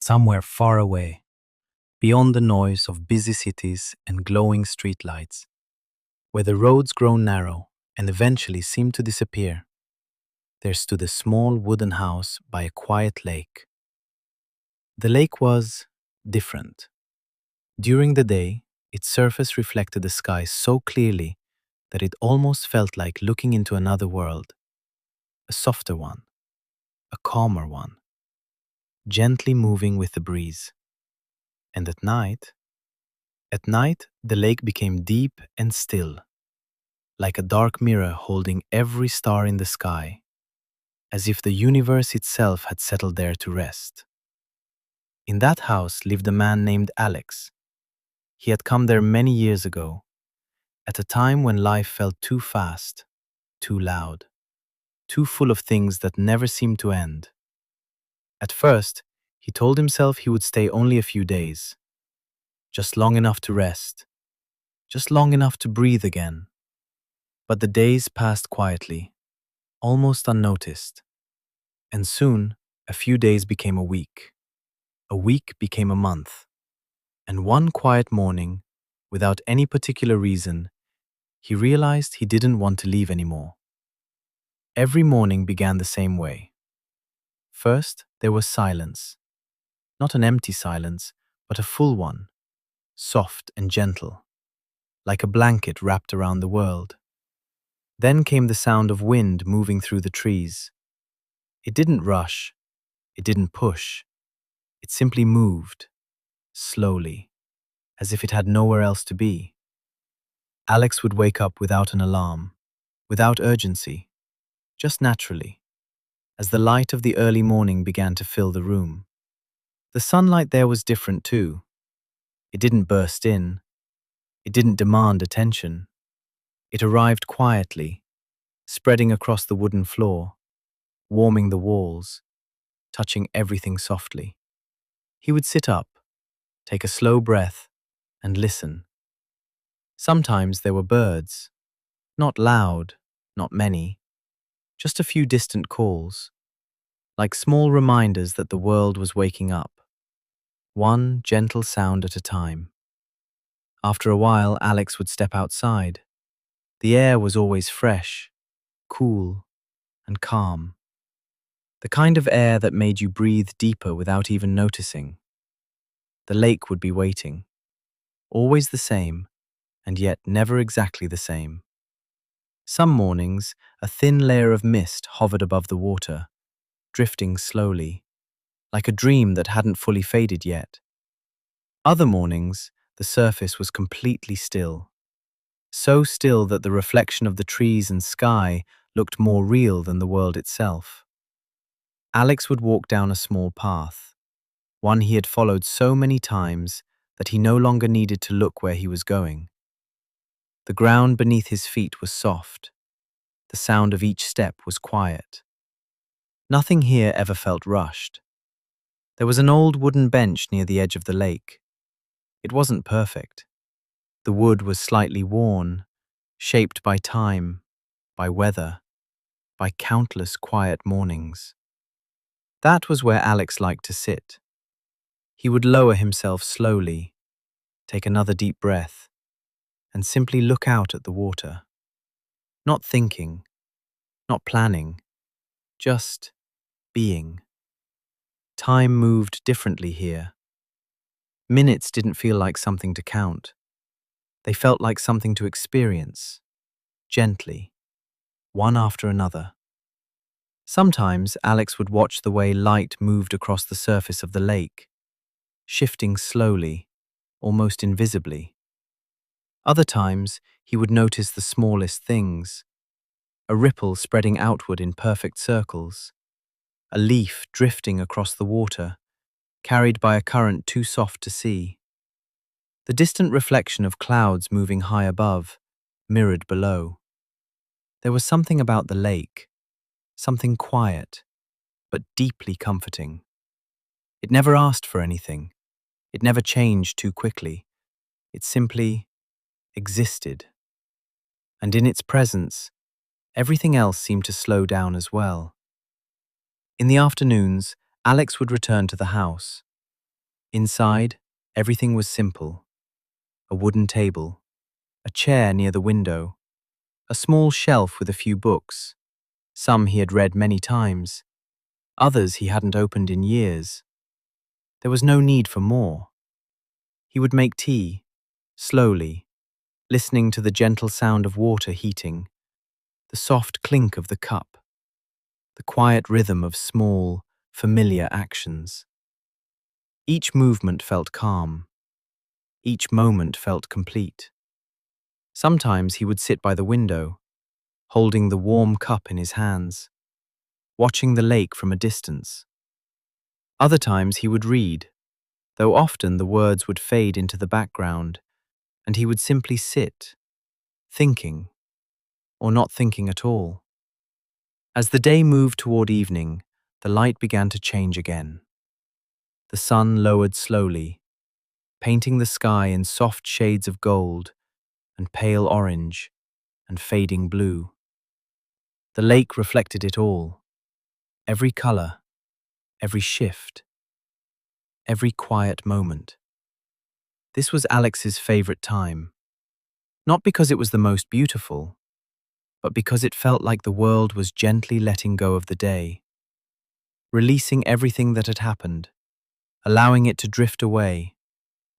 somewhere far away, beyond the noise of busy cities and glowing streetlights, where the roads grow narrow and eventually seem to disappear, there stood a small wooden house by a quiet lake. The lake was different. During the day, its surface reflected the sky so clearly that it almost felt like looking into another world, a softer one, a calmer one, gently moving with the breeze. And at night, the lake became deep and still, like a dark mirror holding every star in the sky, as if the universe itself had settled there to rest. In that house lived a man named Alex. He had come there many years ago, at a time when life felt too fast, too loud, too full of things that never seemed to end. At first, he told himself he would stay only a few days, just long enough to rest, just long enough to breathe again. But the days passed quietly, almost unnoticed, and soon a few days became a week became a month, and one quiet morning, without any particular reason, he realized he didn't want to leave anymore. Every morning began the same way. First, there was silence, not an empty silence, but a full one, soft and gentle, like a blanket wrapped around the world. Then came the sound of wind moving through the trees. It didn't rush, it didn't push, it simply moved, slowly, as if it had nowhere else to be. Alex would wake up without an alarm, without urgency, just naturally, as the light of the early morning began to fill the room. The sunlight there was different too. It didn't burst in, it didn't demand attention. It arrived quietly, spreading across the wooden floor, warming the walls, touching everything softly. He would sit up, take a slow breath, and listen. Sometimes there were birds, not loud, not many, just a few distant calls, like small reminders that the world was waking up, one gentle sound at a time. After a while, Alex would step outside. The air was always fresh, cool, and calm. The kind of air that made you breathe deeper without even noticing. The lake would be waiting, always the same, and yet never exactly the same. Some mornings, a thin layer of mist hovered above the water, drifting slowly, like a dream that hadn't fully faded yet. Other mornings, the surface was completely still, so still that the reflection of the trees and sky looked more real than the world itself. Alex would walk down a small path, one he had followed so many times that he no longer needed to look where he was going. The ground beneath his feet was soft. The sound of each step was quiet. Nothing here ever felt rushed. There was an old wooden bench near the edge of the lake. It wasn't perfect. The wood was slightly worn, shaped by time, by weather, by countless quiet mornings. That was where Alex liked to sit. He would lower himself slowly, take another deep breath, and simply look out at the water. Not thinking, not planning, just being. Time moved differently here. Minutes didn't feel like something to count. They felt like something to experience, gently, one after another. Sometimes Alex would watch the way light moved across the surface of the lake, shifting slowly, almost invisibly. Other times, he would notice the smallest things, a ripple spreading outward in perfect circles, a leaf drifting across the water, carried by a current too soft to see. The distant reflection of clouds moving high above, mirrored below. There was something about the lake, something quiet, but deeply comforting. It never asked for anything. It never changed too quickly. It simply existed. And in its presence, everything else seemed to slow down as well. In the afternoons, Alex would return to the house, Inside, everything was simple: a wooden table, a chair near the window, a small shelf with a few books. Some he had read many times, others he hadn't opened in years. There was no need for more. He would make tea, slowly, listening to the gentle sound of water heating, the soft clink of the cup, the quiet rhythm of small, familiar actions. Each movement felt calm. Each moment felt complete. Sometimes he would sit by the window, holding the warm cup in his hands, watching the lake from a distance. Other times he would read, though often the words would fade into the background, and he would simply sit, thinking, or not thinking at all. As the day moved toward evening, the light began to change again. The sun lowered slowly, painting the sky in soft shades of gold and pale orange and fading blue. The lake reflected it all, every color, every shift, every quiet moment. This was Alex's favorite time, not because it was the most beautiful, but because it felt like the world was gently letting go of the day, releasing everything that had happened, allowing it to drift away,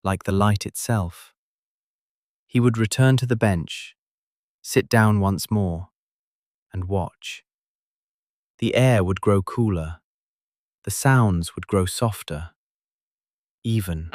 like the light itself. He would return to the bench, sit down once more, and watch. The air would grow cooler, the sounds would grow softer, even.